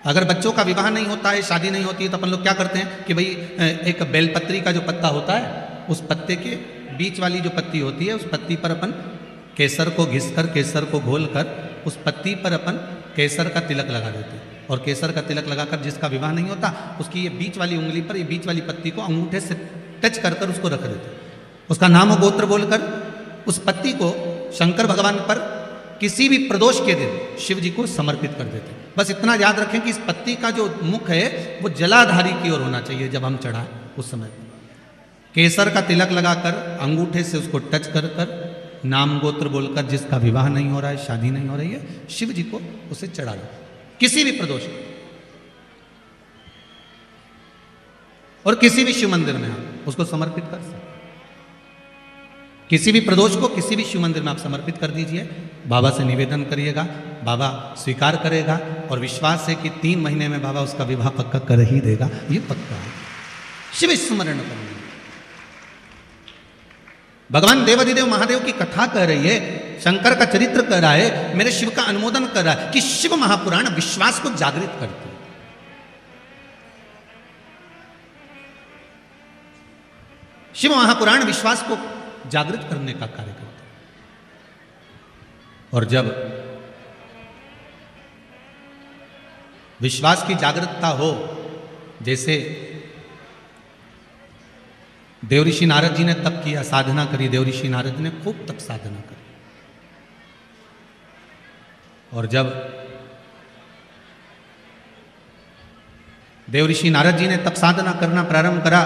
अगर बच्चों का विवाह नहीं होता है, शादी नहीं होती है, तो अपन लोग क्या करते हैं कि भाई एक बेलपत्री का जो पत्ता होता है, उस पत्ते के बीच वाली जो पत्ती होती है, उस पत्ती पर अपन केसर को घिसकर, केसर को घोल कर उस पत्ती पर अपन केसर का तिलक लगा देते हैं। और केसर का तिलक लगाकर जिसका विवाह नहीं होता, उसकी ये बीच वाली उंगली पर, ये बीच वाली पत्ती को अंगूठे से टच कर कर उसको रख देते हैं। उसका नाम और गोत्र बोलकर उस पत्ती को शंकर भगवान पर किसी भी प्रदोष के दिन शिव जी को समर्पित कर देते हैं। बस इतना याद रखें कि इस पत्ती का जो मुख है वो जलाधारी की ओर होना चाहिए जब हम चढ़ाएं उस समय। केसर का तिलक लगाकर अंगूठे से उसको टच कर कर नाम गोत्र बोलकर, जिसका विवाह नहीं हो रहा है, शादी नहीं हो रही है, शिव जी को उसे चढ़ा दो किसी भी प्रदोष में। और किसी भी शिव मंदिर में आप उसको समर्पित कर सकते, किसी भी प्रदोष को किसी भी शिव मंदिर में आप समर्पित कर दीजिए। बाबा से निवेदन करिएगा, बाबा स्वीकार करेगा और विश्वास है कि 3 महीने में बाबा उसका विवाह पक्का कर ही देगा। ये पक्का है। शिव स्मरण करेंगे। भगवान देवाधिदेव महादेव की कथा कह रही है, शंकर का चरित्र कह रहा है, मेरे शिव का अनुमोदन कर रहा है कि शिव महापुराण विश्वास को जागृत करते हैं। शिव महापुराण विश्वास को जागृत करने का कार्य करता है। और जब विश्वास की जागृतता हो, जैसे देवऋषि नारद जी ने तप किया, साधना करी, देवऋषि नारद जी ने खूब तप साधना करी। और जब देवऋषि नारद जी ने तप साधना करना प्रारंभ करा,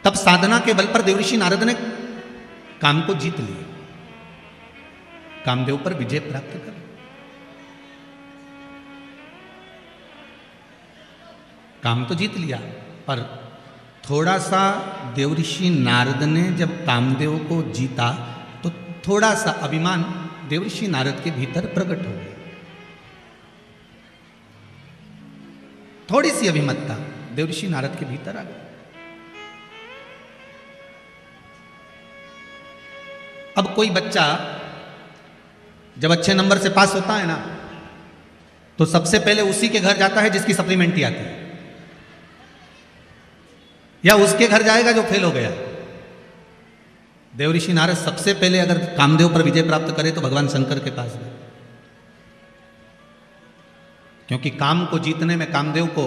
तब साधना के बल पर देवऋषि नारद ने काम को जीत लिया, कामदेव पर विजय प्राप्त कर। काम तो जीत लिया, पर थोड़ा सा देवऋषि नारद ने जब कामदेव को जीता तो थोड़ा सा अभिमान देवऋषि नारद के भीतर प्रकट हो गया। थोड़ी सी अभिमतता देवऋषि नारद के भीतर आ गई। अब कोई बच्चा जब अच्छे नंबर से पास होता है ना, तो सबसे पहले उसी के घर जाता है जिसकी सप्लीमेंट्री आती है, या उसके घर जाएगा जो फेल हो गया। देवऋषि नारद सबसे पहले अगर कामदेव पर विजय प्राप्त करे तो भगवान शंकर के पास गए, क्योंकि काम को जीतने में, कामदेव को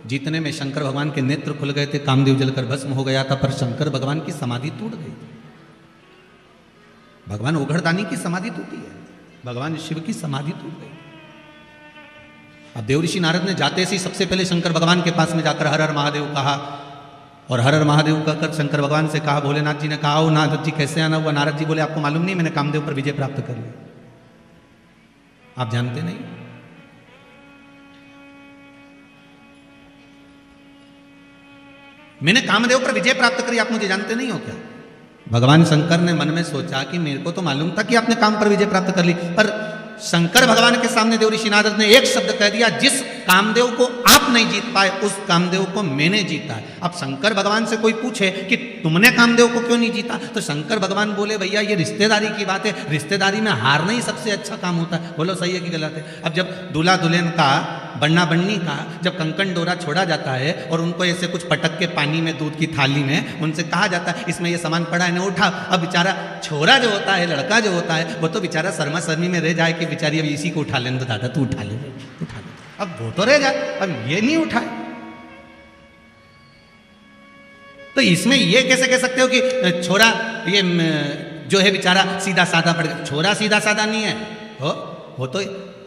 जीतने में शंकर भगवान के नेत्र खुल गए थे, कामदेव जलकर भस्म हो गया था, पर शंकर भगवान की समाधि टूट गई थी। भगवान ओघड़दानी की समाधि टूटी है, भगवान शिव की समाधि टूट गई। अब देवऋषि नारद ने जाते से सबसे पहले शंकर भगवान के पास में जाकर हर हर महादेव कहा, और हर हर महादेव कहकर शंकर भगवान से कहा, भोलेनाथ जी ने कहा, ओ नारद जी कैसे आना हुआ? नारद जी बोले, आपको मालूम नहीं, मैंने कामदेव पर विजय प्राप्त कर लिया। आप जानते नहीं? मैंने कामदेव पर विजय प्राप्त करी, आप मुझे जानते नहीं हो क्या? भगवान शंकर ने मन में सोचा कि मेरे को तो मालूम था कि आपने काम पर विजय प्राप्त कर ली, पर शंकर भगवान के सामने देवऋषि नारद ने एक शब्द कह दिया, जिस कामदेव को आप नहीं जीत पाए उस कामदेव को मैंने जीता है। अब शंकर भगवान से कोई पूछे कि तुमने कामदेव को क्यों नहीं जीता, तो शंकर भगवान बोले, भैया ये रिश्तेदारी की बात है, रिश्तेदारी में हारना ही सबसे अच्छा काम होता है। बोलो सही है कि गलत है? अब जब दूल्हा दुल्हन का, बन्ना बन्नी का जब कंकन डोरा छोड़ा जाता है और उनको ऐसे कुछ पटक के पानी में, दूध की थाली में उनसे कहा जाता है इसमें ये सामान पड़ा है, इन्हें उठा। अब बेचारा छोरा जो होता है, लड़का जो होता है, वो तो बेचारा शर्मा शर्मी में रह जाए कि बेचारी अब इसी को उठा लेने, तो दादा तू उठा ले, उठा ले। अब वो तो रह जाए, अब ये नहीं उठाए। तो इसमें ये कैसे कह सकते हो कि छोरा ये जो है बेचारा सीधा साधा पड़ गया? छोरा सीधा साधा नहीं है, वो तो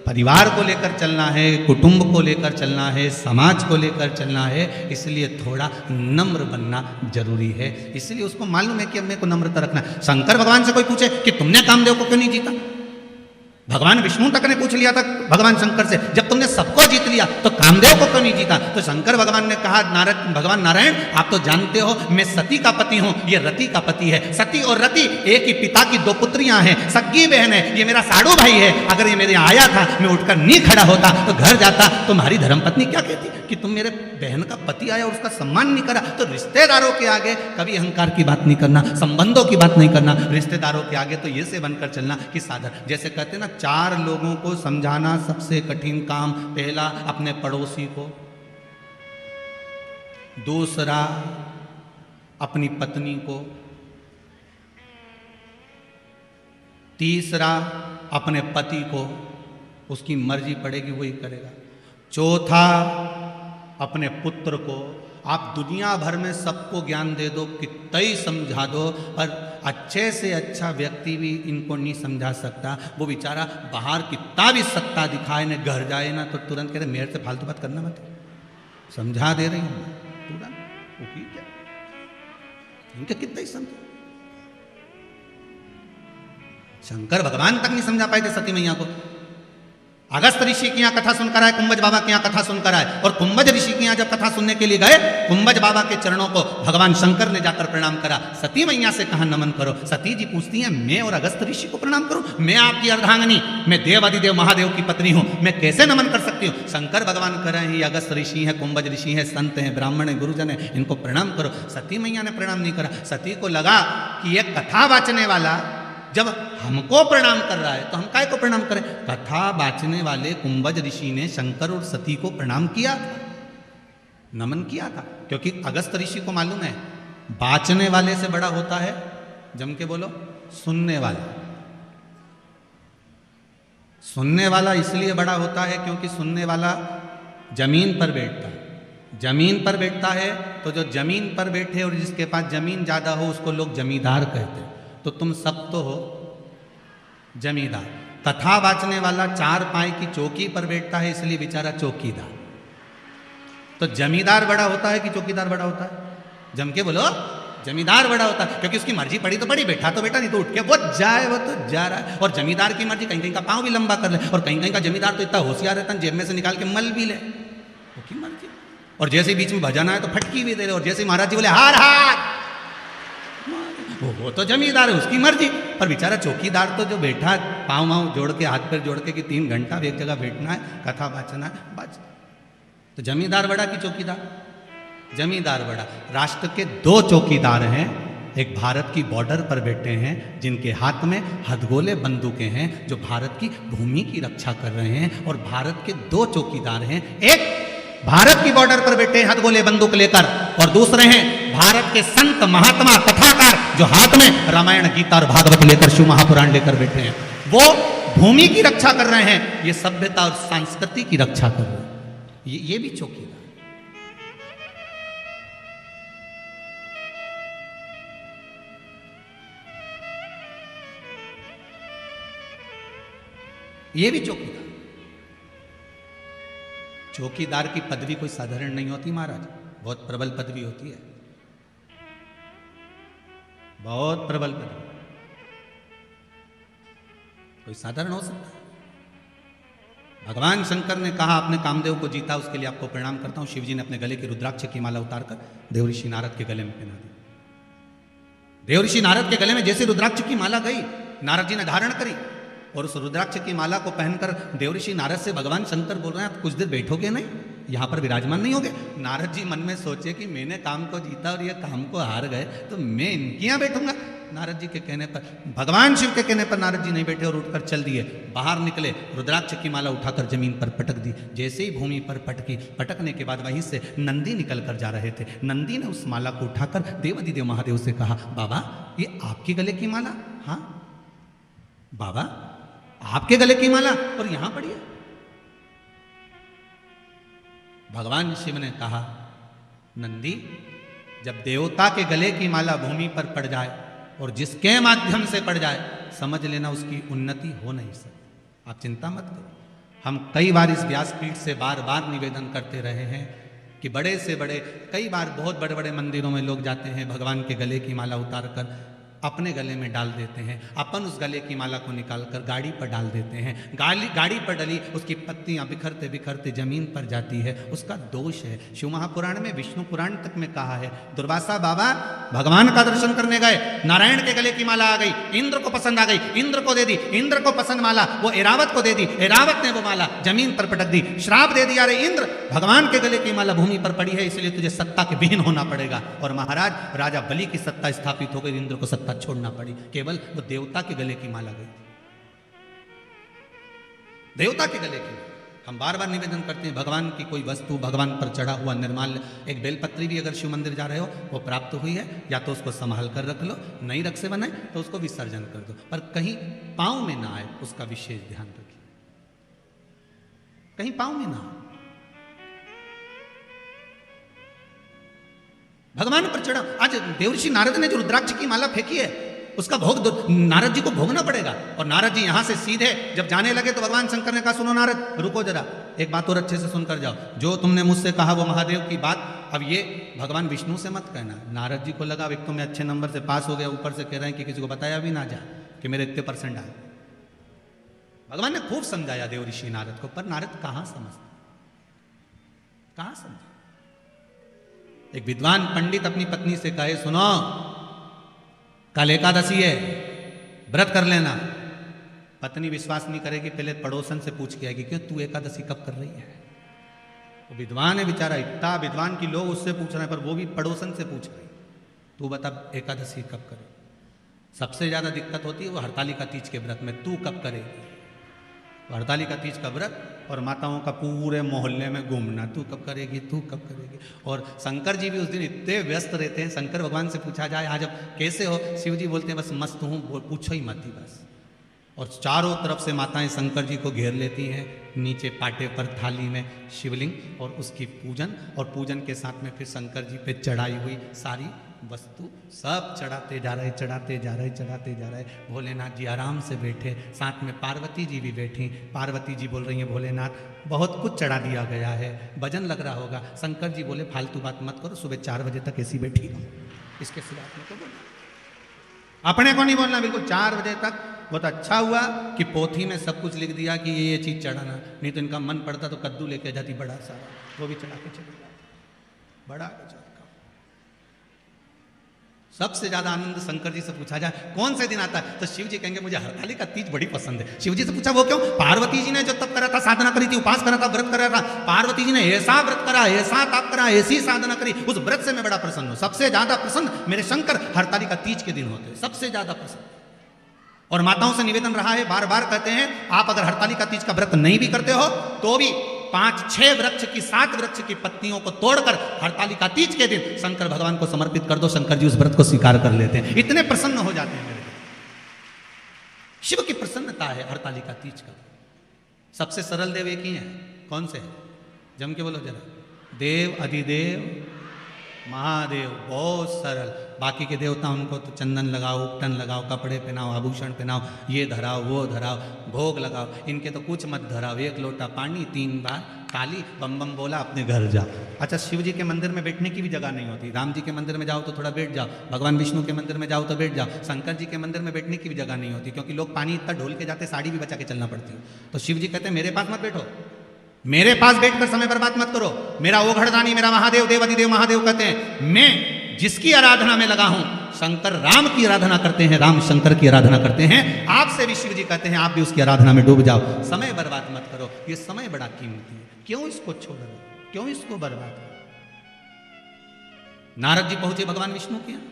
परिवार को लेकर चलना है, कुटुंब को लेकर चलना है, समाज को लेकर चलना है, इसलिए थोड़ा नम्र बनना जरूरी है। इसलिए उसको मालूम है कि अब मेरे को नम्रता रखना है। शंकर भगवान से कोई पूछे कि तुमने कामदेव को क्यों नहीं जीता, भगवान विष्णु तक ने पूछ लिया था भगवान शंकर से, जब तुमने सबको जीत लिया तो कामदेव को क्यों नहीं जीता? तो शंकर भगवान ने कहा, भगवान नारायण आप तो जानते हो मैं सती का पति हूं, ये रति का पति है। सती और रति एक ही पिता की 2 पुत्रियां हैं, सग्गी बहन है, ये मेरा साड़ू भाई है। अगर ये मेरे आया था, मैं उठकर नहीं खड़ा होता तो घर जाता, तुम्हारी धर्मपत्नी क्या कहती कि तुम मेरे बहन का पति आया और उसका सम्मान नहीं करा, तो रिश्तेदारों के आगे कभी अहंकार की बात नहीं करना, संबंधों की बात नहीं करना, रिश्तेदारों के आगे तो ये से बनकर चलना कि साधर, जैसे कहते ना 4 लोगों को समझाना सबसे कठिन काम, पहला अपने पड़ोसी को, दूसरा अपनी पत्नी को, तीसरा अपने पति को, उसकी मर्जी पड़ेगी वही करेगा, चौथा अपने पुत्र को। आप दुनिया भर में सबको ज्ञान दे दो, कितना ही समझा दो, पर अच्छे से अच्छा व्यक्ति भी इनको नहीं समझा सकता। वो बेचारा बाहर कितना भी सत्ता दिखाए ना, घर जाए ना तो तुरंत कहते मेरे से फालतू बात करना मत, समझा दे रही हूँ तुरंत, वो क्या इनका कितना ही समझो। शंकर भगवान तक नहीं समझा पाए थे सती मैया को। अगस्त ऋषि की यहाँ कथा सुनकर आए, कुंभज बाबा की यहाँ कथा सुनकर आए, और कुंभज ऋषि की यहाँ जब कथा सुनने के लिए गए, कुंभज बाबा के चरणों को भगवान शंकर ने जाकर प्रणाम करा। सती मैया से कहा नमन करो। सती जी पूछती हैं मैं और अगस्त ऋषि को प्रणाम करूं? मैं आपकी अर्धांगिनी, मैं देवादिदेव महादेव की पत्नी हूं, मैं कैसे नमन कर सकती हूँ? शंकर भगवान कह रहे हैं ये अगस्त ऋषि है, कुंभज ऋषि है, संत हैं, ब्राह्मण है, गुरुजन है, इनको प्रणाम करो। सती मैया ने प्रणाम नहीं करा। सती को लगा कि ये कथा वाचने वाला जब हमको प्रणाम कर रहा है तो हम काय को प्रणाम करें। कथा बाचने वाले कुंभज ऋषि ने शंकर और सती को प्रणाम किया था, नमन किया था, क्योंकि अगस्त ऋषि को मालूम है बाचने वाले से बड़ा होता है, जम के बोलो, सुनने वाला। सुनने वाला इसलिए बड़ा होता है क्योंकि सुनने वाला जमीन पर बैठता है। जमीन पर बैठता है तो जो जमीन पर बैठे और जिसके पास जमीन ज्यादा हो उसको लोग जमींदार कहते हैं। तो तुम सब तो हो जमींदार। कथा बाचने वाला 4 पाए की चौकी पर बैठता है इसलिए बेचारा चौकीदार। तो जमींदार बड़ा होता है कि चौकीदार बड़ा होता है? जम के बोलो, जमींदार बड़ा होता है, क्योंकि उसकी मर्जी पड़ी तो पड़ी, बैठा तो बैठा, नहीं तो उठ के वो जाए, वो तो जा रहा है। और जमींदार की मर्जी कहीं कहीं का पांव भी लंबा कर ले, और कहीं कहीं का जमींदार तो इतना होशियार रहता है जेब में से निकाल के मल भी ले, उसकी मर्जी। और जैसे बीच में भजन आए तो फटकी भी दे ले, और जैसे महाराज जी बोले हार हार, वो तो जमींदार है, उसकी मर्जी। पर बेचारा चौकीदार तो जो बैठा पाँव वाँव जोड़ के, हाथ पैर जोड़ के कि 3 घंटा एक जगह बैठना है, कथा बाचना है, बस। तो जमींदार बड़ा कि चौकीदार? जमींदार बड़ा। राष्ट्र के 2 चौकीदार हैं, एक भारत की बॉर्डर पर बैठे हैं जिनके हाथ में हथगोले बंदूकें हैं, जो भारत की भूमि की रक्षा कर रहे हैं। और भारत के 2 चौकीदार हैं, एक भारत की बॉर्डर पर बैठे हैं हथगोले बंदूक लेकर, और दूसरे हैं भारत के संत महात्मा कथाकार जो हाथ में रामायण गीता और भागवत लेकर, शिव महापुराण लेकर बैठे हैं। वो भूमि की रक्षा कर रहे हैं, ये सभ्यता और संस्कृति की रक्षा कर रहे हैं। ये भी चौकीदार। ये भी चौकीदार। चौकीदार की पदवी कोई साधारण नहीं होती महाराज, बहुत प्रबल पदवी होती है, बहुत प्रबल पदवी। कोई साधारण हो सकता है? भगवान शंकर ने कहा आपने कामदेव को जीता, उसके लिए आपको प्रणाम करता हूं। शिव जी ने अपने गले की रुद्राक्ष की माला उतारकर देवऋषि नारद के गले में पहना दी। देवऋषि नारद के गले में जैसे रुद्राक्ष की माला गई, नारद जी ने धारण करी, और उस रुद्राक्ष की माला को पहनकर देवऋषि नारद से भगवान शंकर बोल रहे हैं आप कुछ देर बैठोगे नहीं, यहाँ पर विराजमान नहीं होगे? नारद जी मन में सोचे कि मैंने काम को जीता और ये काम को हार गए, तो मैं इनके यहाँ बैठूंगा। नारद जी के कहने पर, भगवान शिव के कहने पर नारद जी नहीं बैठे और उठकर चल दिए। बाहर निकले, रुद्राक्ष की माला उठाकर जमीन पर पटक दी। जैसे ही भूमि पर पटकी, पटकने के बाद वहीं से नंदी निकल कर जा रहे थे। नंदी ने उस माला को उठाकर देवादिदेव महादेव से कहा बाबा ये आपके गले की माला? हाँ बाबा आपके गले की माला, और यहां पड़ी है। भगवान शिव ने कहा नंदी, जब देवता के गले की माला भूमि पर पड़ जाए और जिसके माध्यम से पड़ जाए, समझ लेना उसकी उन्नति हो नहीं सकती। आप चिंता मत करो। हम कई बार इस व्यासपीठ से बार बार निवेदन करते रहे हैं कि बड़े से बड़े, कई बार बहुत बड़े बड़े मंदिरों में लोग जाते हैं, भगवान के गले की माला उतार कर अपने गले में डाल देते हैं, अपन उस गले की माला को निकालकर गाड़ी पर डाल देते हैं, गाड़ी पर डली उसकी पत्तियां बिखरते बिखरते जमीन पर जाती है, उसका दोष है। शिव महापुराण में, विष्णु पुराण तक में कहा है, दुर्वासा बाबा भगवान का दर्शन करने गए, नारायण के गले की माला आ गई, इंद्र को पसंद आ गई, इंद्र को दे दी, इंद्र को पसंद माला वो ऐरावत को दे दी, ऐरावत ने वो माला जमीन पर पटक दी, श्राप दे दिया, अरे इंद्र भगवान के गले की माला भूमि पर पड़ी है, इसलिए तुझे सत्ता के विहीन होना पड़ेगा। और महाराज राजा बलि की सत्ता स्थापित हो गई, इंद्र को सत्ता छोड़ना पड़ी, केवल वो देवता के गले की माला गई, देवता के गले की। हम बार बार निवेदन करते हैं, भगवान की कोई वस्तु, भगवान पर चढ़ा हुआ निर्माल्य, एक बेलपत्री भी अगर शिव मंदिर जा रहे हो वो प्राप्त हुई है, या तो उसको संभाल कर रख लो, नहीं रख से बनाए तो उसको विसर्जन कर दो, पर कहीं पांव में ना आए उसका विशेष ध्यान रखिए, कहीं पांव में ना आए। भगवान पर चढ़ा, आज देवर्षि नारद ने जो रुद्राक्ष की माला फेंकी है उसका भोग नारद जी को भोगना पड़ेगा। और नारद जी यहां से सीधे जब जाने लगे तो भगवान शंकर ने कहा, सुनो नारद, रुको जरा, एक बात और अच्छे से सुनकर जाओ, जो तुमने मुझसे कहा वो महादेव की बात अब ये भगवान विष्णु से मत कहना। नारद जी को लगा एक तो मैं अच्छे नंबर से पास हो गया, ऊपर से कह रहे हैं कि किसी को बताया भी ना जा कि मेरे इतने % आए। भगवान ने खूब समझाया देवर्षि नारद को, पर नारद कहां समझता, कहां समझा। एक विद्वान पंडित अपनी पत्नी से कहे, सुनो कल एकादशी है, व्रत कर लेना। पत्नी विश्वास नहीं करेगी, पहले पड़ोसन से पूछ के आएगी, क्यों तू एकादशी कब कर रही है। वो विद्वान है बेचारा, इतना विद्वान की लोग उससे पूछ रहे हैं, पर वो भी पड़ोसन से पूछ रहे, तू बता एकादशी कब करे। सबसे ज्यादा दिक्कत होती है वो हरतालिका तीज के व्रत में, तू कब करेगी। हरतालिका तीज का व्रत और माताओं का पूरे मोहल्ले में घूमना, तू कब करेगी, तू कब करेगी। और शंकर जी भी उस दिन इतने व्यस्त रहते हैं, शंकर भगवान से पूछा जाए आज अब कैसे हो, शिव जी बोलते हैं बस मस्त हूँ, पूछो ही मत ही बस। और चारों तरफ से माताएं शंकर जी को घेर लेती हैं, नीचे पाटे पर थाली में शिवलिंग और उसकी पूजन, और पूजन के साथ में फिर शंकर जी पे चढ़ाई हुई सारी वस्तु सब चढ़ाते जा रहे, चढ़ाते जा रहे, चढ़ाते जा रहे। भोलेनाथ जी आराम से बैठे, साथ में पार्वती जी भी बैठी। पार्वती जी बोल रही हैं, भोलेनाथ बहुत कुछ चढ़ा दिया गया है, भजन लग रहा होगा। शंकर जी बोले फालतू बात मत करो, सुबह 4 बजे तक ऐसी बैठी रहो, इसके सिवा अपने को बोलना, अपने को नहीं बोलना बिल्कुल। 4 बजे तक। बहुत अच्छा हुआ कि पोथी में सब कुछ लिख दिया कि ये चीज़ चढ़ाना, नहीं तो इनका मन पड़ता तो कद्दू लेके जाती बड़ा सारा, वो भी चढ़ा के चले जाते, बड़ा गजब। सबसे ज्यादा आनंद शंकर जी से पूछा जाए कौन से दिन आता है तो शिव जी कहेंगे मुझे हरतालिका तीज बड़ी पसंद है। शिव जी से पूछा वो क्यों, पार्वती जी ने जो तप करा था, साधना करी थी, उपास करा था, व्रत करा था, पार्वती जी ने ऐसा व्रत करा, ऐसा तप करा, ऐसी साधना करी, उस व्रत से मैं बड़ा प्रसन्न हूं। सबसे ज्यादा प्रसन्न मेरे शंकर हरतालिका तीज के दिन होते हैं, सबसे ज्यादा प्रसन्न। और माताओं से निवेदन रहा है, बार बार कहते हैं आप अगर हरतालिका तीज का व्रत नहीं भी करते हो तो भी 5-6 वृक्ष की 7 वृक्ष की पत्तियों को तोड़कर हरतालिका तीज के दिन शंकर भगवान को समर्पित कर दो, शंकर जी उस व्रत को स्वीकार कर लेते हैं, इतने प्रसन्न हो जाते हैं मेरे। शिव की प्रसन्नता है हरतालिका तीज का। सबसे सरल देव एक ही है, कौन से? जम के बोलो जरा, देव अधिदेव महादेव, बहुत सरल। बाकी के देवता उनको तो चंदन लगाओ, उपटन लगाओ, कपड़े पहनाओ, आभूषण पहनाओ, ये धराओ वो धराओ, भोग लगाओ। इनके तो कुछ मत धराओ, 1 लोटा पानी 3 बार ताली, बम बम बोला, अपने घर जाओ। अच्छा, शिव जी के मंदिर में बैठने की भी जगह नहीं होती। राम जी के मंदिर में जाओ तो थोड़ा बैठ जाओ, भगवान विष्णु के मंदिर में जाओ तो बैठ जाओ, शंकर जी के मंदिर में बैठने की भी जगह नहीं होती, क्योंकि लोग पानी इतना ढोल के जाते, साड़ी भी बचा के चलना पड़ती है। तो शिव जी कहते हैं मेरे पास मत बैठो, मेरे पास बैठकर समय बर्बाद मत करो। मेरा वो घड़दानी, मेरा महादेव, देवाधिदेव महादेव कहते हैं मैं जिसकी आराधना में लगा हूं, शंकर राम की आराधना करते हैं, राम शंकर की आराधना करते हैं। आपसे भी शिव जी कहते हैं आप भी उसकी आराधना में डूब जाओ, समय बर्बाद मत करो। ये समय बड़ा कीमती है, क्यों इसको छोड़ रहे हो, क्यों इसको बर्बाद करो। नारद जी पहुंचे भगवान विष्णु के यहां।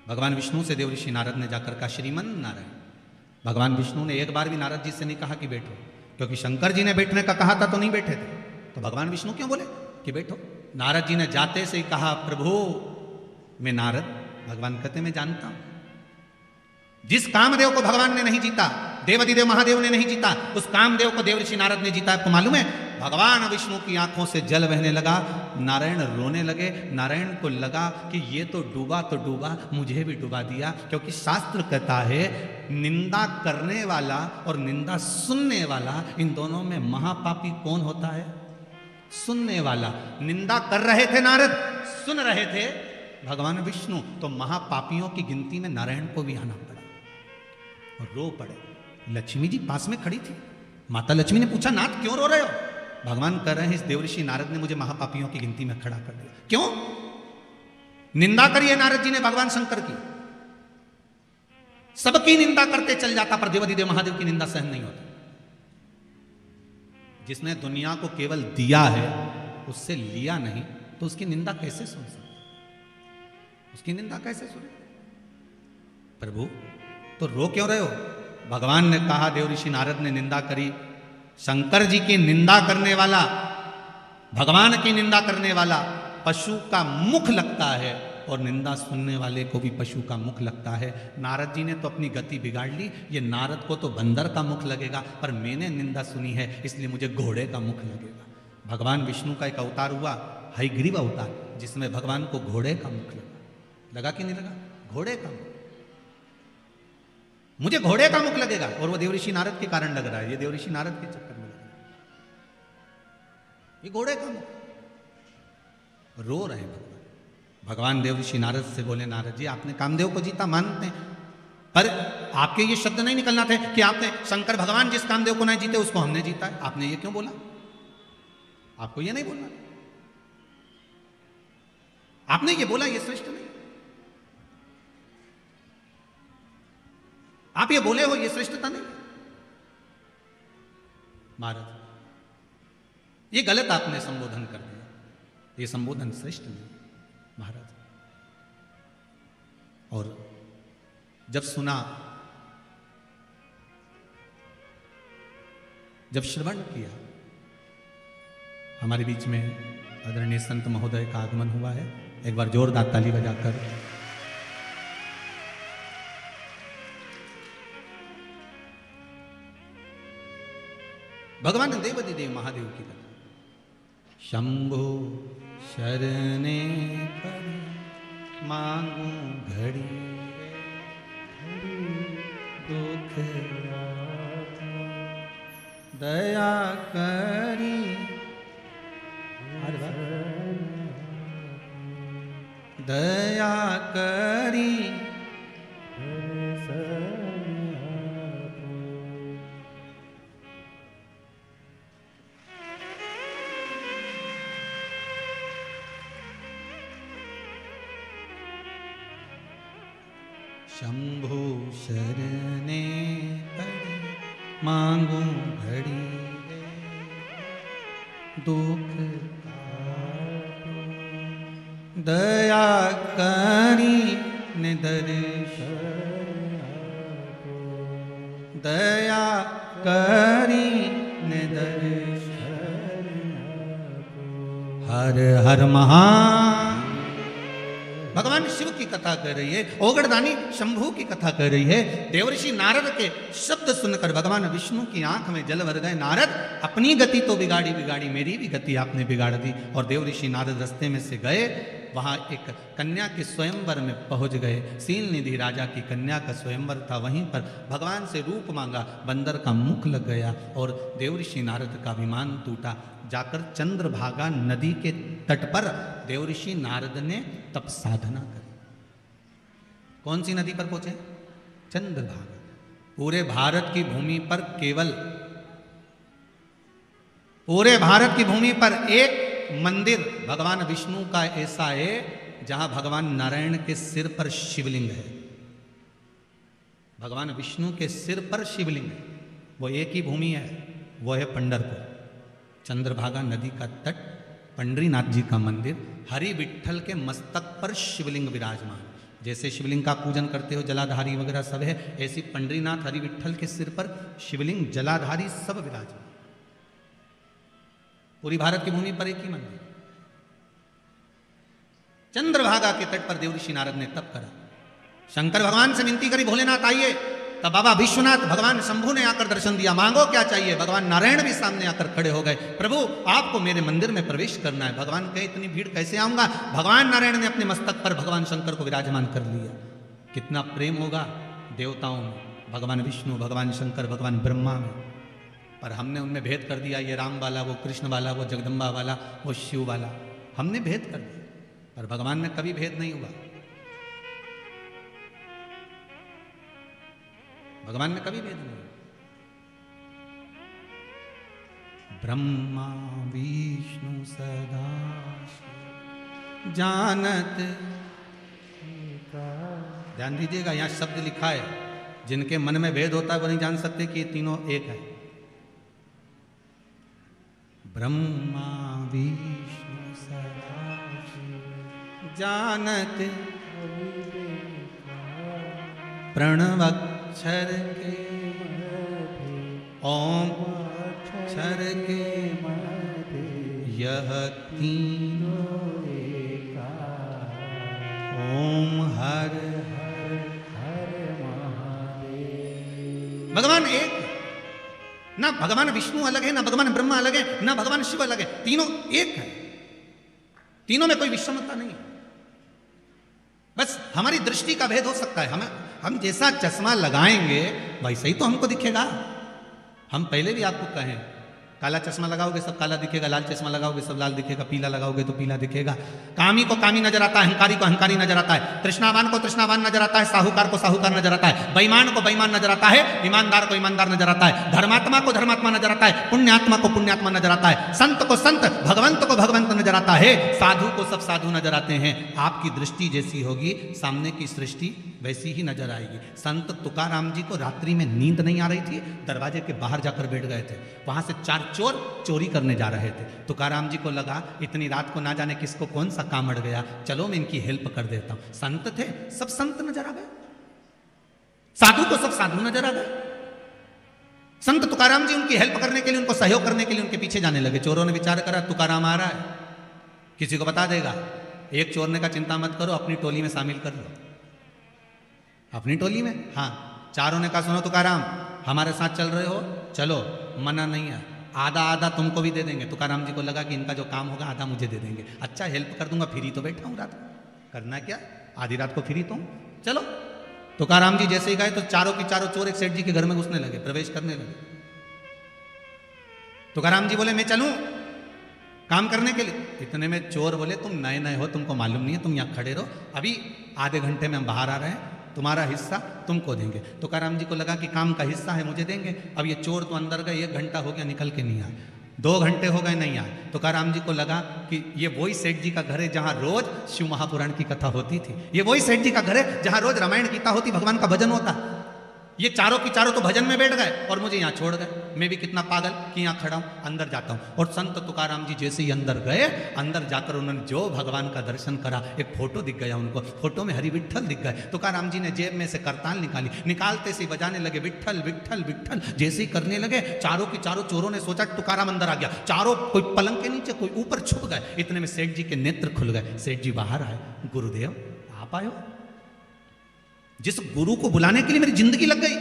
भगवान विष्णु से देवऋषि नारद ने जाकर कहा श्रीमन नारायण। भगवान विष्णु ने एक बार भी नारद जी से नहीं कहा कि बैठो, क्योंकि शंकर जी ने बैठने का कहा था तो नहीं बैठे थे, तो भगवान विष्णु क्यों बोले कि बैठो। नारद जी ने जाते से ही कहा प्रभु मैं नारद। भगवान कहते मैं जानता हूं, जिस कामदेव को भगवान ने नहीं जीता, देवाधिदेव महादेव ने नहीं जीता, उस कामदेव को देवऋषि नारद ने जीता। आपको मालूम है, भगवान विष्णु की आंखों से जल बहने लगा, नारायण रोने लगे। नारायण को लगा कि ये तो डूबा, मुझे भी डुबा दिया, क्योंकि शास्त्र कहता है निंदा करने वाला और निंदा सुनने वाला, इन दोनों में महापापी कौन होता है? सुनने वाला। निंदा कर रहे थे नारद, सुन रहे थे भगवान विष्णु तो महापापियों की गिनती में नारायण को भी आना पड़ा और रो पड़े। लक्ष्मी जी पास में खड़ी थी। माता लक्ष्मी ने पूछा, नाथ क्यों रो रहे हो? भगवान कह रहे हैं, इस देवऋषि नारद ने मुझे महापापियों की गिनती में खड़ा कर दिया। क्यों? निंदा करिए नारद जी ने भगवान शंकर की, सबकी निंदा करते चल जाता, पर देवाधिदेव महादेव की निंदा सहन नहीं होती। जिसने दुनिया को केवल दिया है, उससे लिया नहीं, तो उसकी निंदा कैसे सुन सकते? उसकी निंदा कैसे सुने? प्रभु तो रो क्यों रहे हो? भगवान ने कहा, देवऋषि नारद ने निंदा करी, शंकर जी की निंदा करने वाला, भगवान की निंदा करने वाला पशु का मुख लगता है, और निंदा सुनने वाले को भी पशु का मुख लगता है। नारद जी ने तो अपनी गति बिगाड़ ली, ये नारद को तो बंदर का मुख लगेगा, पर मैंने निंदा सुनी है इसलिए मुझे घोड़े का मुख लगेगा। भगवान विष्णु का एक अवतार हुआ, हयग्रीव अवतार, जिसमें भगवान को घोड़े का मुख लगा कि नहीं लगा? घोड़े का मुख, मुझे घोड़े का मुख लगेगा, और वो देवऋषि नारद के कारण लग रहा है। ये देवऋषि नारद के चक्कर में लग रहा है, ये घोड़े का मुख। रो रहे हैं भगवान देवऋषि नारद से बोले, नारद जी आपने कामदेव को जीता मानते हैं, पर आपके ये शब्द नहीं निकलना थे कि आपने शंकर भगवान जिस कामदेव को नहीं जीते उसको हमने जीता है। आपने ये क्यों बोला? आपको ये नहीं बोलना, आपने ये बोला, ये श्रेष्ठ नहीं। आप ये बोले हो, ये श्रेष्ठता नहीं। महाराज ये गलत आपने संबोधन कर दिया, ये संबोधन श्रेष्ठ नहीं महाराज। और जब सुना, जब श्रवण किया, हमारे बीच में आदरणीय संत महोदय का आगमन हुआ है। एक बार जोरदार ताली बजाकर भगवान देवाधिदेव महादेव की कथा। शंभो शरणे पर मांगू घड़ी दुख दया करी, दया करी शंभु शरणे पड़े मांगू घड़ी दुख दया करी निदर्श, दया करी निदर्श। हर हर महान भगवान शिव की कथा कर रही है, ओगड़दानी शंभू की कथा कर रही है। देवऋषि नारद के शब्द सुनकर भगवान विष्णु की आंख में जल भर गए। नारद अपनी गति तो बिगाड़ी बिगाड़ी, मेरी भी गति आपने बिगाड़ दी। और देवऋषि नारद रास्ते में से गए, वहां एक कन्या के स्वयंवर में पहुंच गए। सील निधि राजा की कन्या का स्वयंवर था, वहीं पर भगवान से रूप मांगा, बंदर का मुख लग गया और देवऋषि नारद का अभिमान टूटा। जाकर चंद्रभागा नदी के तट पर देवऋषि नारद ने तप साधना करी। कौन सी नदी पर पहुंचे? चंद्रभागा। पूरे भारत की भूमि पर केवल, पूरे भारत की भूमि पर एक मंदिर भगवान विष्णु का ऐसा है जहां भगवान नारायण के सिर पर शिवलिंग है। भगवान विष्णु के सिर पर शिवलिंग है, वो एक ही भूमि है, वो है पंढरपुर। चंद्रभागा नदी का तट, पंडरीनाथ जी का मंदिर, हरि विठ्ठल के मस्तक पर शिवलिंग विराजमान। जैसे शिवलिंग का पूजन करते हो जलाधारी वगैरह सब है, ऐसी पंडरीनाथ हरि विठ्ठल के सिर पर शिवलिंग जलाधारी सब विराजमान। पूरी भारत की भूमि पर एक ही मंदिर। चंद्रभागा के तट पर देवऋषि नारद ने तप करा। शंकर भगवान से विनती करी, भोलेनाथ आइए। तब बाबा विश्वनाथ भगवान शंभु ने आकर दर्शन दिया, मांगो क्या चाहिए। भगवान नारायण भी सामने आकर खड़े हो गए, प्रभु आपको मेरे मंदिर में प्रवेश करना है। भगवान कहे इतनी भीड़ कैसे आऊंगा। भगवान नारायण ने अपने मस्तक पर भगवान शंकर को विराजमान कर लिया। कितना प्रेम होगा देवताओं में, भगवान विष्णु, भगवान शंकर, भगवान ब्रह्मा में। पर हमने उनमें भेद कर दिया, ये राम वाला, वो कृष्ण वाला, वो जगदम्बा वाला, वो शिव वाला, हमने भेद कर दिया। पर भगवान में कभी भेद नहीं हुआ। भगवान में कभी भेद नहीं हुआ। ब्रह्मा विष्णु सदा जानत। ध्यान दीजिएगा, यहां शब्द लिखा है, जिनके मन में भेद होता है वो नहीं जान सकते कि ये तीनों एक है। ब्रह्मा विष्णु सदा जानत प्रणवक्षर के ओम अक्षर के यह तीनों ओम हर हर हर महादेव। भगवान एक, ना भगवान विष्णु अलग है, ना भगवान ब्रह्मा अलग है, ना भगवान शिव अलग है, तीनों एक है। तीनों में कोई विषमता नहीं है। बस हमारी दृष्टि का भेद हो सकता है। हम जैसा चश्मा लगाएंगे वैसे ही तो हमको दिखेगा। हम पहले भी आपको कहें, काला चश्मा लगाओगे सब काला दिखेगा, लाल चश्मा लगाओगे सब लाल दिखेगा, पीला लगाओगे तो पीला दिखेगा। कामी को कामी नजर आता है, अहंकारी को अहंकारी नजर आता है, तृष्णावान को तृष्णावान नजर आता है, साहूकार को साहूकार नजर आता है, बेईमान को बेईमान नजर आता है, ईमानदार को ईमानदार नजर आता है, धर्मात्मा को धर्मात्मा नजर आता है, पुण्यात्मा को पुण्यात्मा नजर आता है, संत को संत, भगवंत को भगवंत नजर आता है, साधु को सब साधु नजर आते हैं। आपकी दृष्टि जैसी होगी सामने की सृष्टि वैसी ही नजर आएगी। संत तुकाराम जी को रात्रि में नींद नहीं आ रही थी, दरवाजे के बाहर जाकर बैठ गए थे। वहां से 4 चोर चोरी करने जा रहे थे। तुकाराम जी को लगा इतनी रात को ना जाने किसको कौन सा काम अड़ गया, चलो मैं इनकी हेल्प कर देता हूं। संत थे, सब संत नजर आ गए, साधु को सब साधु नजर आ गए। संत तुकाराम जी उनकी हेल्प करने के लिए, उनको सहयोग करने के लिए उनके पीछे जाने लगे। चोरों ने विचार करा तुकाराम आ रहा है, किसी को बता देगा। एक चोर ने कहा चिंता मत करो, अपनी टोली में शामिल कर लो। अपनी टोली में? हाँ। चारों ने कहा सुनो तुकाराम, हमारे साथ चल रहे हो, चलो, मना नहीं है, आधा आधा तुमको भी दे देंगे। तुकाराम जी को लगा कि इनका जो काम होगा आधा मुझे दे देंगे। अच्छा, हेल्प कर दूंगा, फ्री तो बैठा हूं रात को, करना क्या, आधी रात को फ्री तो हूं, चलो। तुकाराम जी जैसे ही गए तो चारों के चारों चोर एक सेठ जी के घर में घुसने लगे, प्रवेश करने लगे। तुकाराम जी बोले मैं चलूं काम करने के लिए। इतने में चोर बोले तुम नए नए हो, तुमको मालूम नहीं है, तुम यहाँ खड़े रहो, अभी आधे घंटे में हम बाहर आ रहे हैं, तुम्हारा हिस्सा तुमको देंगे। तुकाराम जी को लगा कि काम का हिस्सा है, मुझे देंगे। अब ये चोर तो अंदर गए, 1 घंटा हो गया निकल के नहीं आए, 2 घंटे हो गए नहीं आए। तुकाराम जी को लगा कि ये वही सेठ जी का घर है जहां रोज शिव महापुराण की कथा होती थी, ये वही सेठ जी का घर है जहां रोज रामायण गीता होती, भगवान का भजन होता। ये चारों की चारों तो भजन में बैठ गए और मुझे यहाँ छोड़ गए। मैं भी कितना पागल कि यहाँ खड़ा हूँ, अंदर जाता हूँ। और संत तुकाराम जी जैसे ही अंदर गए, अंदर जाकर उन्होंने जो भगवान का दर्शन करा, एक फोटो दिख गया उनको, फोटो में हरि विट्ठल दिख गए। तुकाराम जी ने जेब में से करताल निकाली, निकालते से बजाने लगे विट्ठल विट्ठल विट्ठल। जैसे ही करने लगे, चारों की चारों चोरों ने सोचा तुकाराम अंदर आ गया, चारों कोई पलंग के नीचे कोई ऊपर छुप गए। इतने में सेठ जी के नेत्र खुल गए, सेठ जी बाहर आए, गुरुदेव आप आए हो। जिस गुरु को बुलाने के लिए मेरी जिंदगी लग गई,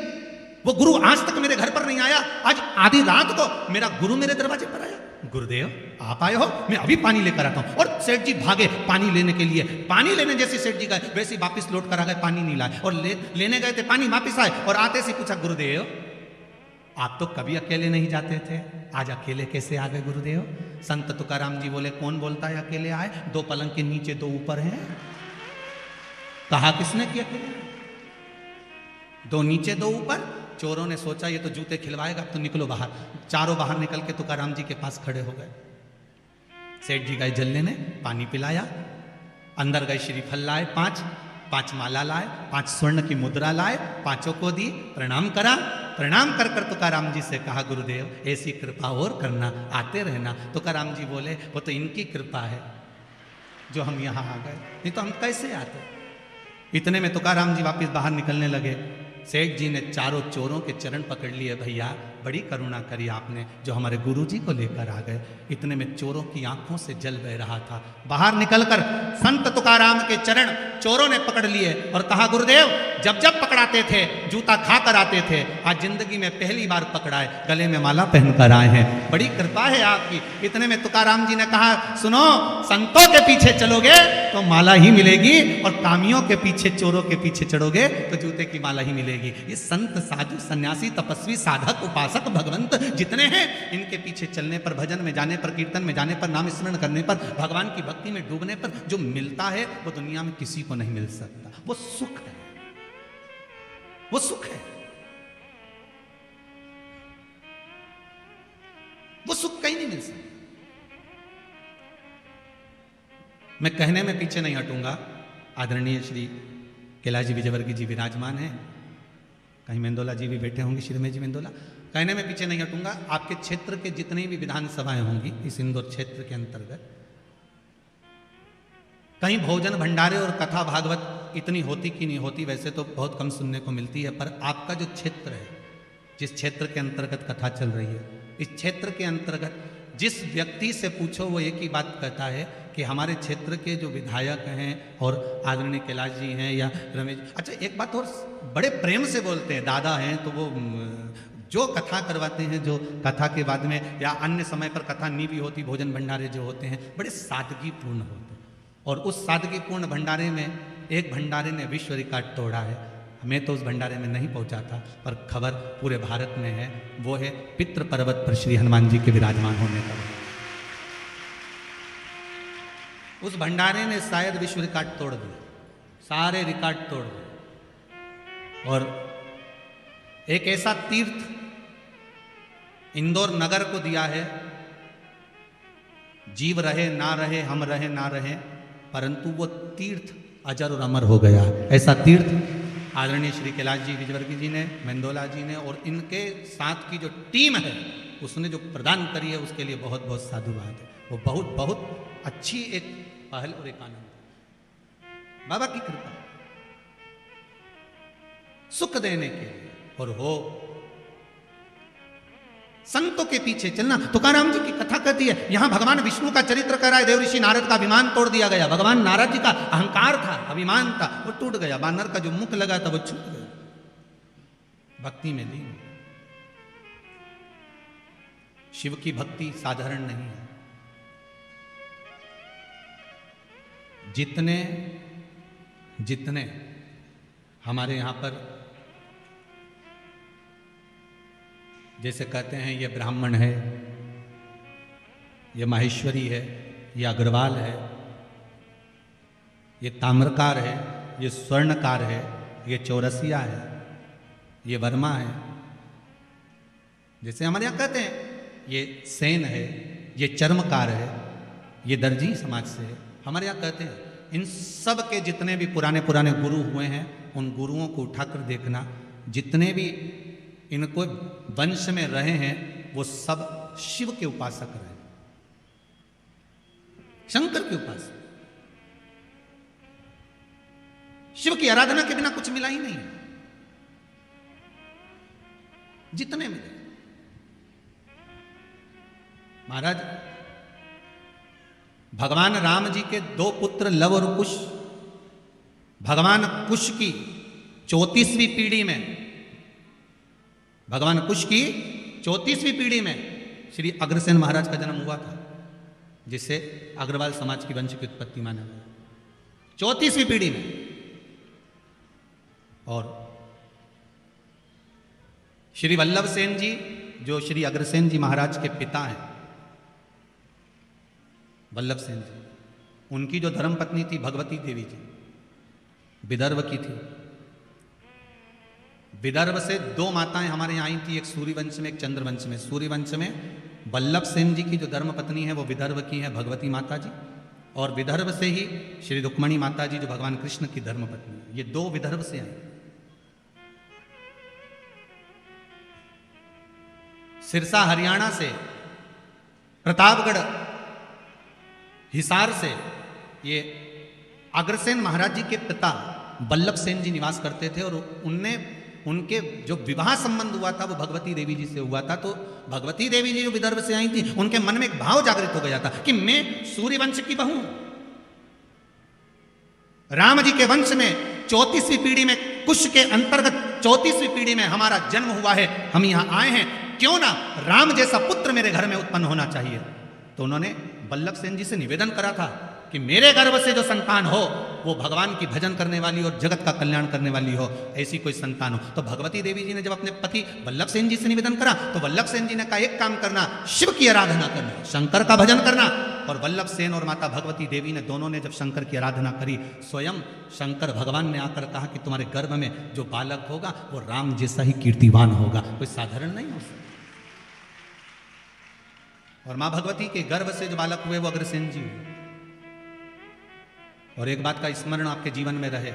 वो गुरु आज तक मेरे घर पर नहीं आया, आज आधी रात को मेरा गुरु मेरे दरवाजे पर आया। गुरुदेव आप आए हो, मैं अभी पानी लेकर आता हूं। और सेठ जी भागे पानी लेने के लिए। पानी लेने जैसे सेठ जी गए वैसे वापस लौट कर आ गए, पानी नहीं लाए। और लेने गए थे पानी, वापस आए और आते से पूछा गुरुदेव आप तो कभी अकेले नहीं जाते थे, आज अकेले कैसे आ गए गुरुदेव। संत तुकाराम जी बोले कौन बोलता है अकेले आए, 2 पलंग के नीचे 2 ऊपर हैं। कहा किसने कि अकेले, 2 नीचे 2 ऊपर। चोरों ने सोचा ये तो जूते खिलवाएगा, तो निकलो बाहर। चारों बाहर निकल के तुकाराम जी के पास खड़े हो गए। सेठ जी गए जल लेने, पानी पिलाया, अंदर गए श्रीफल लाए 5 माला लाए, 5 स्वर्ण की मुद्रा लाए, 5 को दी, प्रणाम करा। प्रणाम कर कर तुकाराम जी से कहा गुरुदेव ऐसी कृपा और करना, आते रहना। तुकाराम जी बोले वो तो इनकी कृपा है जो हम यहाँ आ गए, नहीं तो हम कैसे आते। इतने में तुकाराम जी वापस बाहर निकलने लगे। सेठ जी ने चारों चोरों के चरण पकड़ लिए, भैया बड़ी करुणा करी आपने जो हमारे गुरुजी को लेकर आ गए। इतने में चोरों की आंखों से जल बह रहा था। बाहर निकलकर संत तुकाराम के चरण चोरों ने पकड़ लिए और कहा गुरुदेव जब जब पकड़ाते थे जूता खा कर आते थे, आज जिंदगी में पहली बार पकड़ाए, गले में माला पहनकर आए हैं, बड़ी कृपा है आपकी। इतने में तुकाराम जी ने कहा सुनो, संतों के पीछे चलोगे तो माला ही मिलेगी, और कामियों के पीछे चोरों के पीछे चढ़ोगे तो जूते की माला ही मिलेगी। ये संत साधु सन्यासी तपस्वी साधक उपासक उपासक भगवंत जितने हैं, इनके पीछे चलने पर, भजन में जाने पर, कीर्तन में जाने पर, नाम स्मरण करने पर, भगवान की भक्ति में डूबने पर जो मिलता है वो दुनिया में किसी को नहीं मिल सकता। वो सुख है, वो सुख है, वो सुख कहीं नहीं मिल सकता। मैं कहने में पीछे नहीं हटूंगा, आदरणीय श्री कैलाश जी विजयवर्गीय जी विराजमान हैं, कहीं मेंदोला जी भी बैठे होंगे, श्रीमय जी मेंदोला। कहने में पीछे नहीं हटूंगा, आपके क्षेत्र के जितनी भी विधानसभाएं होंगी इस इंदौर क्षेत्र के अंतर्गत, कहीं भोजन भंडारे और कथा भागवत इतनी होती कि नहीं होती, वैसे तो बहुत कम सुनने को मिलती है, पर आपका जो क्षेत्र है, जिस क्षेत्र के अंतर्गत कथा चल रही है, इस क्षेत्र के अंतर्गत जिस व्यक्ति से पूछो वो एक ही बात कहता है कि हमारे क्षेत्र के जो विधायक हैं और आदरणीय कैलाश जी हैं या रमेश, अच्छा एक बात और बड़े प्रेम से बोलते हैं, दादा हैं तो वो जो कथा करवाते हैं, जो कथा के बाद में या अन्य समय पर कथा नहीं भी होती, भोजन भंडारे जो होते हैं बड़े सादगीपूर्ण होते हैं। और उस सादगीपूर्ण भंडारे में एक भंडारे ने विश्व रिकॉर्ड तोड़ा है। मैं तो उस भंडारे में नहीं पहुंचा था, पर खबर पूरे भारत में है, वो है पितृ पर्वत पर श्री हनुमान जी के विराजमान होने का। उस भंडारे ने शायद विश्व रिकॉर्ड तोड़ दिया, सारे रिकॉर्ड तोड़ दिए। और एक ऐसा तीर्थ इंदौर नगर को दिया है, जीव रहे ना रहे, हम रहे ना रहे, परंतु वो तीर्थ अजर और अमर हो गया। ऐसा तीर्थ आदरणीय श्री कैलाश जी विजयवर्गीय जी ने, मेंदोला जी ने और इनके साथ की जो टीम है उसने जो प्रदान करी है, उसके लिए बहुत बहुत साधुवाद है। वो बहुत बहुत अच्छी एक पहल और एक आनंद, बाबा की कृपा सुख देने के लिए। और हो संतों के पीछे चलना। तुकाराम जी की कथा कहती है, यहां भगवान विष्णु का चरित्र कर रहा है, देवऋषि नारद का अभिमान तोड़ दिया गया। भगवान नारद जी का अहंकार था, अभिमान था, वो टूट गया। बानर का जो मुख लगा था वो छूट गया, भक्ति में लीन। शिव की भक्ति साधारण नहीं है। जितने जितने हमारे यहां पर जैसे कहते हैं ये ब्राह्मण है, ये माहेश्वरी है, ये अग्रवाल है, ये ताम्रकार है, ये स्वर्णकार है, ये चौरसिया है, ये वर्मा है, जैसे हमारे यहाँ कहते हैं ये सेन है, ये चर्मकार है, ये दर्जी समाज से है, हमारे यहाँ कहते हैं। इन सब के जितने भी पुराने पुराने गुरु हुए हैं, उन गुरुओं को उठाकर देखना, जितने भी इनको वंश में रहे हैं वो सब शिव के उपासक रहे, शंकर के उपासक। शिव की आराधना के बिना कुछ मिला ही नहीं है, जितने मिले। महाराज भगवान राम जी के दो पुत्र लव और कुश, भगवान कुश की 34वीं पीढ़ी में, भगवान कुश की 34वीं पीढ़ी में श्री अग्रसेन महाराज का जन्म हुआ था, जिससे अग्रवाल समाज की वंश की उत्पत्ति माना गया, 34वीं पीढ़ी में। और श्री वल्लभ सेन जी जो श्री अग्रसेन जी महाराज के पिता हैं, वल्लभ सेन जी, उनकी जो धर्मपत्नी थी भगवती देवी जी, विदर्भ की थी। विदर्भ से दो माताएं हमारे यहाँ आई थी, एक सूर्यवंश में, एक चंद्रवंश में। सूर्यवंश में वल्लभ सेन जी की जो धर्मपत्नी है वो विदर्भ की है भगवती माता जी, और विदर्भ से ही श्री रुक्मणी माता जी जो भगवान कृष्ण की धर्मपत्नी है। ये दो विदर्भ से आई। सिरसा हरियाणा से, प्रतापगढ़ हिसार से ये अग्रसेन महाराज जी के पिता वल्लभ सेन जी निवास करते थे, और उनके जो विवाह संबंध हुआ था वो भगवती देवी जी से हुआ था। तो भगवती देवी जी जो विदर्भ से आई थी, उनके मन में एक भाव जागृत हो गया था कि मैं सूर्यवंश की बहू, राम जी के वंश में 34वीं पीढ़ी में, कुश के अंतर्गत 34वीं पीढ़ी में हमारा जन्म हुआ है, हम यहां आए हैं, क्यों ना राम जैसा पुत्र मेरे घर में उत्पन्न होना चाहिए। तो उन्होंने वल्लभ सेन जी से निवेदन करा था कि मेरे गर्भ से जो संतान हो वो भगवान की भजन करने वाली और जगत का कल्याण करने वाली हो, ऐसी कोई संतान हो। तो भगवती देवी जी ने जब अपने पति वल्लभ सेन जी से निवेदन करा तो वल्लभ सेन जी ने कहा एक काम करना, शिव की आराधना करना, शंकर का भजन करना। और वल्लभ सेन और माता भगवती देवी ने दोनों ने जब शंकर की आराधना करी, स्वयं शंकर भगवान ने आकर कहा कि तुम्हारे गर्भ में जो बालक होगा वो राम जैसा ही कीर्तिवान होगा, कोई साधारण नहीं हो सकता। और मां भगवती के गर्भ से जो बालक हुए वो अग्रसेन जी हुए। और एक बात का स्मरण आपके जीवन में रहे,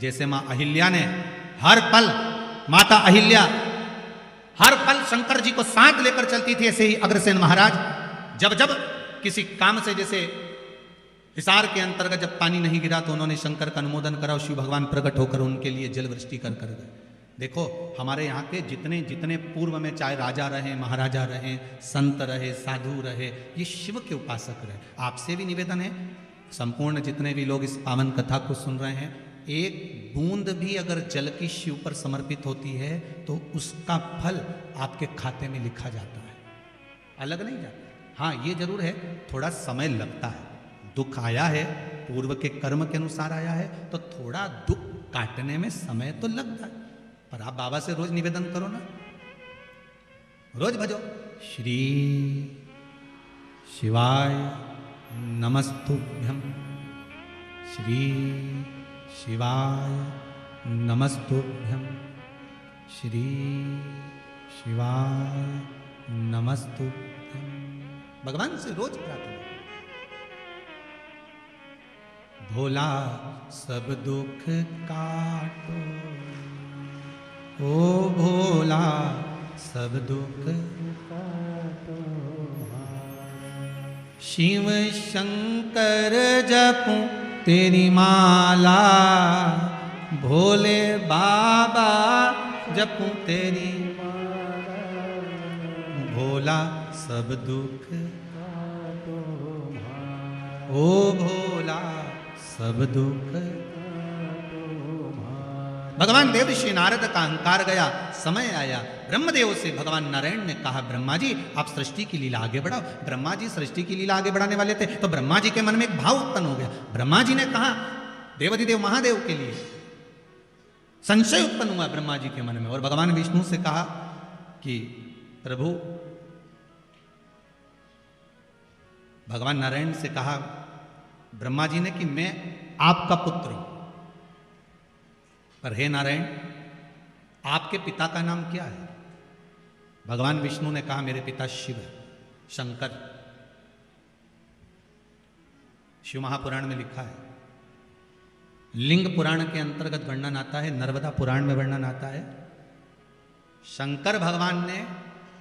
जैसे मां अहिल्या ने हर पल, माता अहिल्या हर पल शंकर जी को साथ लेकर चलती थी, ऐसे ही अग्रसेन महाराज जब जब किसी काम से, जैसे हिसार के अंतर्गत जब पानी नहीं गिरा तो उन्होंने शंकर का अनुमोदन करा और शिव भगवान प्रकट होकर उनके लिए जल वृष्टि कर गए। देखो हमारे यहाँ के जितने जितने पूर्व में चाहे राजा रहे, महाराजा रहे, संत रहे, साधु रहे, ये शिव के उपासक रहे। आपसे भी निवेदन है, संपूर्ण जितने भी लोग इस पावन कथा को सुन रहे हैं, एक बूंद भी अगर जल की शिव पर समर्पित होती है तो उसका फल आपके खाते में लिखा जाता है, अलग नहीं जाता। हाँ ये जरूर है, थोड़ा समय लगता है, दुख आया है, पूर्व के कर्म के अनुसार आया है, तो थोड़ा दुख काटने में समय तो लगता है। पर आप बाबा से रोज निवेदन करो ना, रोज भजो, श्री शिवाय नमस्तुभ्यं, श्री शिवाय नमस्तुभ्यं, श्री शिवाय नमस्तुभ्यं। भगवान से रोज प्रार्थना। भोला सब दुख काटो, ओ भोला सब दुख काटो, शिव शंकर जपूं तेरी माला, भोले बाबा जपूं तेरी माला, भोला सब दुख काटो, ओ भोला सब दुख। भगवान देव श्री नारद का अहंकार गया, समय आया, ब्रह्मदेव से भगवान नारायण ने कहा ब्रह्मा जी आप सृष्टि की लीला आगे बढ़ाओ। ब्रह्मा जी सृष्टि की लीला आगे बढ़ाने वाले थे तो ब्रह्मा जी के मन में एक भाव उत्पन्न हो गया। ब्रह्मा जी ने कहा, देवाधिदेव महादेव के लिए संशय उत्पन्न हुआ ब्रह्मा जी के मन में, और भगवान विष्णु से कहा कि प्रभु, भगवान नारायण से कहा ब्रह्मा जी ने कि मैं आपका पुत्र हूं, पर हे नारायण आपके पिता का नाम क्या है? भगवान विष्णु ने कहा मेरे पिता शिव है, शंकर। शिव महापुराण में लिखा है, लिंग पुराण के अंतर्गत वर्णन आता है, नर्मदा पुराण में वर्णन आता है, शंकर भगवान ने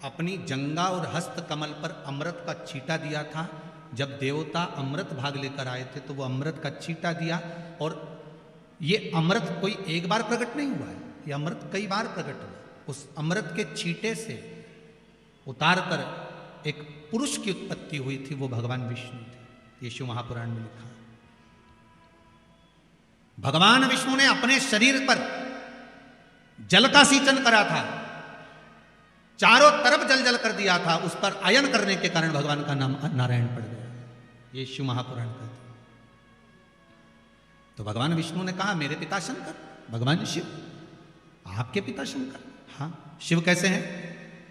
अपनी जंगा और हस्त कमल पर अमृत का छींटा दिया था। जब देवता अमृत भाग लेकर आए थे तो वो अमृत का छींटा दिया, और ये अमृत कोई एक बार प्रकट नहीं हुआ है, ये अमृत कई बार प्रकट हुआ। उस अमृत के छींटे से उतार कर एक पुरुष की उत्पत्ति हुई थी, वो भगवान विष्णु थे। ये शिव महापुराण में लिखा है। भगवान विष्णु ने अपने शरीर पर जल का सिंचन करा था, चारों तरफ जल जल कर दिया था, उस पर आयन करने के कारण भगवान का नाम नारायण पड़ गया। ये शिव महापुराण कहते हैं। तो भगवान विष्णु ने कहा मेरे पिता शंकर, भगवान शिव आपके पिता शंकर? हाँ। शिव कैसे हैं?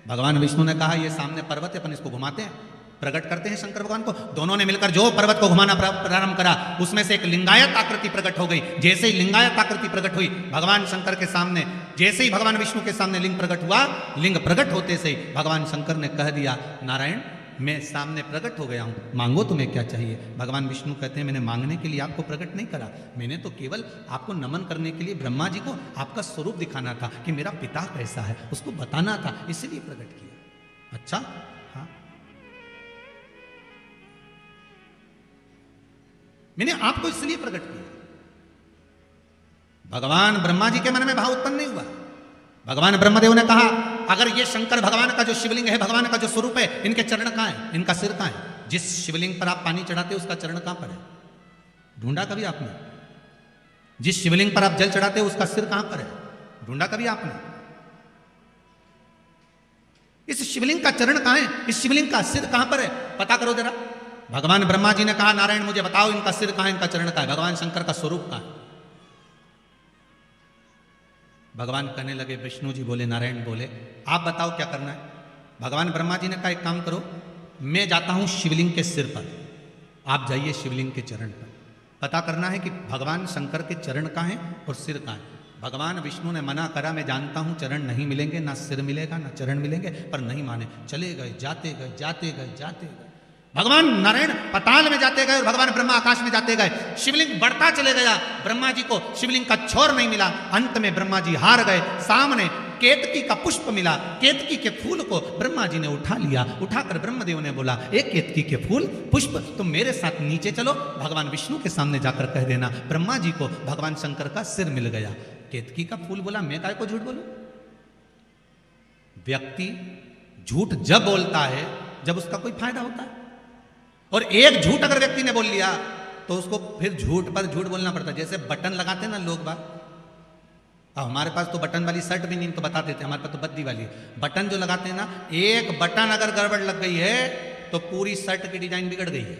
भगवान विष्णु ने कहा ये सामने पर्वत है, अपन इसको घुमाते हैं, प्रकट करते हैं शंकर भगवान को। दोनों ने मिलकर जो पर्वत को घुमाना प्रारंभ करा, उसमें से एक लिंगायत आकृति प्रकट हो गई। जैसे ही लिंगायत आकृति प्रकट हुई भगवान शंकर के सामने, जैसे ही भगवान विष्णु के सामने लिंग प्रकट हुआ, लिंग प्रकट होते से ही भगवान शंकर ने कह दिया नारायण मैं सामने प्रकट हो गया हूं, मांगो तुम्हें क्या चाहिए। भगवान विष्णु कहते हैं मैंने मांगने के लिए आपको प्रकट नहीं करा, मैंने तो केवल आपको नमन करने के लिए ब्रह्मा जी को आपका स्वरूप दिखाना था कि मेरा पिता कैसा है, उसको बताना था, इसलिए प्रकट किया। अच्छा, हाँ, मैंने आपको इसलिए प्रकट किया। भगवान ब्रह्मा जी के मन में भाव उत्पन्न नहीं हुआ। भगवान ब्रह्मदेव ने कहा अगर ये शंकर भगवान का जो शिवलिंग है, भगवान का जो स्वरूप है, इनके चरण कहां है, इनका सिर कहां है? जिस शिवलिंग पर आप पानी चढ़ाते हो उसका चरण कहां पर है? ढूंढा कभी आपने? जिस शिवलिंग पर आप जल चढ़ाते हो उसका सिर कहां पर है? ढूंढा कभी आपने? इस शिवलिंग का चरण कहां है, इस शिवलिंग का सिर कहां पर है? पता करो जरा। भगवान ब्रह्मा जी ने कहा नारायण मुझे बताओ इनका सिर कहां है, इनका चरण कहां है, भगवान शंकर का स्वरूप कहां है। भगवान कहने लगे, विष्णु जी बोले, नारायण बोले, आप बताओ क्या करना है। भगवान ब्रह्मा जी ने कहा एक काम करो, मैं जाता हूं शिवलिंग के सिर पर, आप जाइए शिवलिंग के चरण पर, पता करना है कि भगवान शंकर के चरण कहां हैं और सिर कहां है। भगवान विष्णु ने मना करा, मैं जानता हूं चरण नहीं मिलेंगे, ना सिर मिलेगा ना चरण मिलेंगे, पर नहीं माने, चले गए, जाते गए जाते गए जाते गए। भगवान नारायण पताल में जाते गए और भगवान ब्रह्मा आकाश में जाते गए। शिवलिंग बढ़ता चले गया, ब्रह्मा जी को शिवलिंग का छोर नहीं मिला। अंत में ब्रह्मा जी हार गए। सामने केतकी का पुष्प मिला, केतकी के फूल को ब्रह्मा जी ने उठा लिया। उठाकर ब्रह्मदेव ने बोला, एक केतकी के फूल पुष्प तुम मेरे साथ नीचे चलो, भगवान विष्णु के सामने जाकर कह देना ब्रह्मा जी को भगवान शंकर का सिर मिल गया। केतकी का फूल बोला, मैं काय को झूठ बोलूं। व्यक्ति झूठ जब बोलता है जब उसका कोई फायदा होता है, और एक झूठ अगर व्यक्ति ने बोल लिया तो उसको फिर झूठ पर झूठ बोलना पड़ता है। जैसे बटन लगाते हैं ना लोग बात, अब हमारे पास तो बटन वाली शर्ट भी नहीं तो बता देते, हमारे पास तो बद्दी वाली है। बटन जो लगाते हैं ना, एक बटन अगर गड़बड़ लग गई है तो पूरी शर्ट की डिजाइन बिगड़ गई है।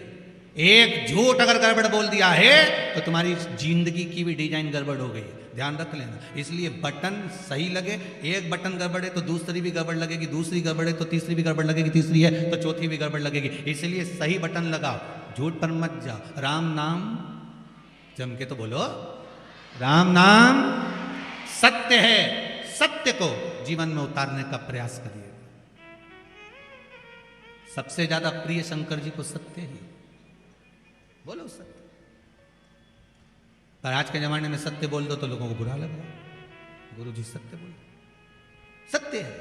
एक झूठ अगर गड़बड़ बोल दिया है तो तुम्हारी जिंदगी की भी डिजाइन गड़बड़ हो गई है, ध्यान रख लेना। इसलिए बटन सही लगे, एक बटन गड़बड़ है तो दूसरी भी गड़बड़ लगेगी, दूसरी गड़बड़ है तो तीसरी भी गड़बड़ लगेगी, तीसरी है तो चौथी भी गड़बड़ लगेगी। इसलिए सही बटन लगाओ, झूठ पर मत जाओ। राम नाम जम के तो बोलो, राम नाम सत्य है, सत्य को जीवन में उतारने का प्रयास करिए। सबसे ज्यादा प्रिय शंकर जी को सत्य ही, बोलो सत्य। पर आज के जमाने में सत्य बोल दो तो लोगों को बुरा लगे, गुरु जी सत्य बोल, सत्य है।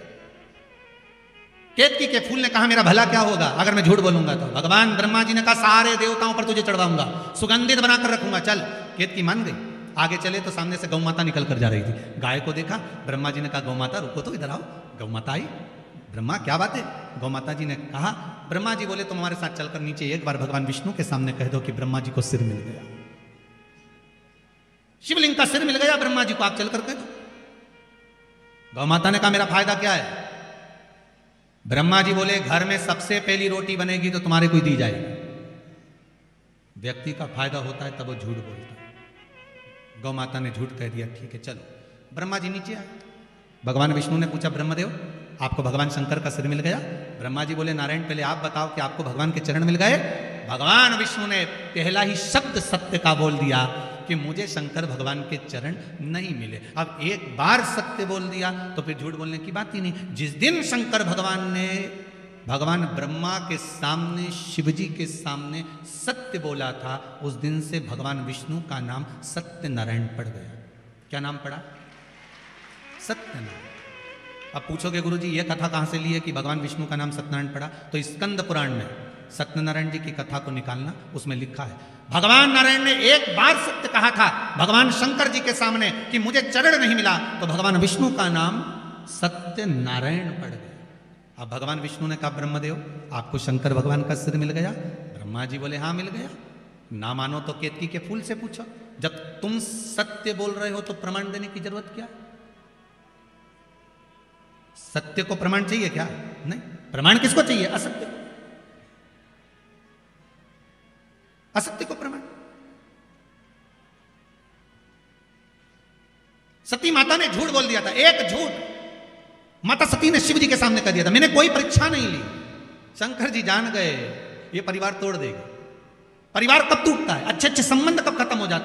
केतकी के फूल ने कहा मेरा भला क्या होगा अगर मैं झूठ बोलूंगा तो। भगवान ब्रह्मा जी ने कहा सारे देवताओं पर तुझे चढ़वाऊंगा, सुगंधित बनाकर रखूंगा, चल। केतकी मान गई। आगे चले तो सामने से गौ माता निकल कर जा रही थी। गाय को देखा, ब्रह्मा जी ने कहा गौ माता रुको तो, इधर आओ। गौ माता आई। ब्रह्मा क्या बात है? गौ माता जी ने कहा, ब्रह्मा जी बोले तुम हमारे साथ चलकर नीचे एक बार भगवान विष्णु के सामने कह दो कि ब्रह्मा जी को सिर मिल गया, शिवलिंग का सिर मिल गया ब्रह्मा जी को, आप चलकर कह दो। गौ माता ने कहा मेरा फायदा क्या है? ब्रह्मा जी बोले घर में सबसे पहली रोटी बनेगी तो तुम्हारे को दी जाएगी। व्यक्ति का फायदा होता है तब वो झूठ बोलता है। गौ माता ने झूठ कह दिया, ठीक है चलो। ब्रह्मा जी नीचे आए। भगवान विष्णु ने पूछा ब्रह्मदेव आपको भगवान शंकर का सिर मिल गया? ब्रह्मा जी बोले नारायण पहले आप बताओ कि आपको भगवान के चरण मिल गए? भगवान विष्णु ने पहला ही शब्द सत्य का बोल दिया कि मुझे शंकर भगवान के चरण नहीं मिले। अब एक बार सत्य बोल दिया तो फिर झूठ बोलने की बात ही नहीं। जिस दिन शंकर भगवान ने भगवान ब्रह्मा के सामने, शिवजी के सामने सत्य बोला था, उस दिन से भगवान विष्णु का नाम सत्यनारायण पड़ गया। क्या नाम पड़ा? सत्यनारायण। अब पूछोगे गुरुजी ये कथा कहां से ली है कि भगवान विष्णु का नाम सत्यनारायण पड़ा? तो स्कंद पुराण में सत्यनारायण जी की कथा को निकालना, उसमें लिखा है भगवान नारायण ने एक बार सत्य कहा था भगवान शंकर जी के सामने कि मुझे चरण नहीं मिला, तो भगवान विष्णु का नाम सत्यनारायण पड़ गया। अब भगवान विष्णु ने कहा ब्रह्मदेव आपको शंकर भगवान का सिर मिल गया? ब्रह्मा जी बोले हाँ मिल गया। ना मानो तो केतकी के फूल से पूछो। जब तुम सत्य बोल रहे हो तो प्रमाण देने की जरूरत क्या? सत्य को प्रमाण चाहिए क्या? नहीं। प्रमाण किसको चाहिए? असत्य को। असत्य को प्रमाण। सती माता ने झूठ बोल दिया था, एक झूठ माता सती ने शिव जी के सामने कर दिया था, मैंने कोई परीक्षा नहीं ली। शंकर जी जान गए ये परिवार तोड़ देगा। परिवार कब टूटता है? अच्छे अच्छे संबंध कब खत्म हो जाते हैं?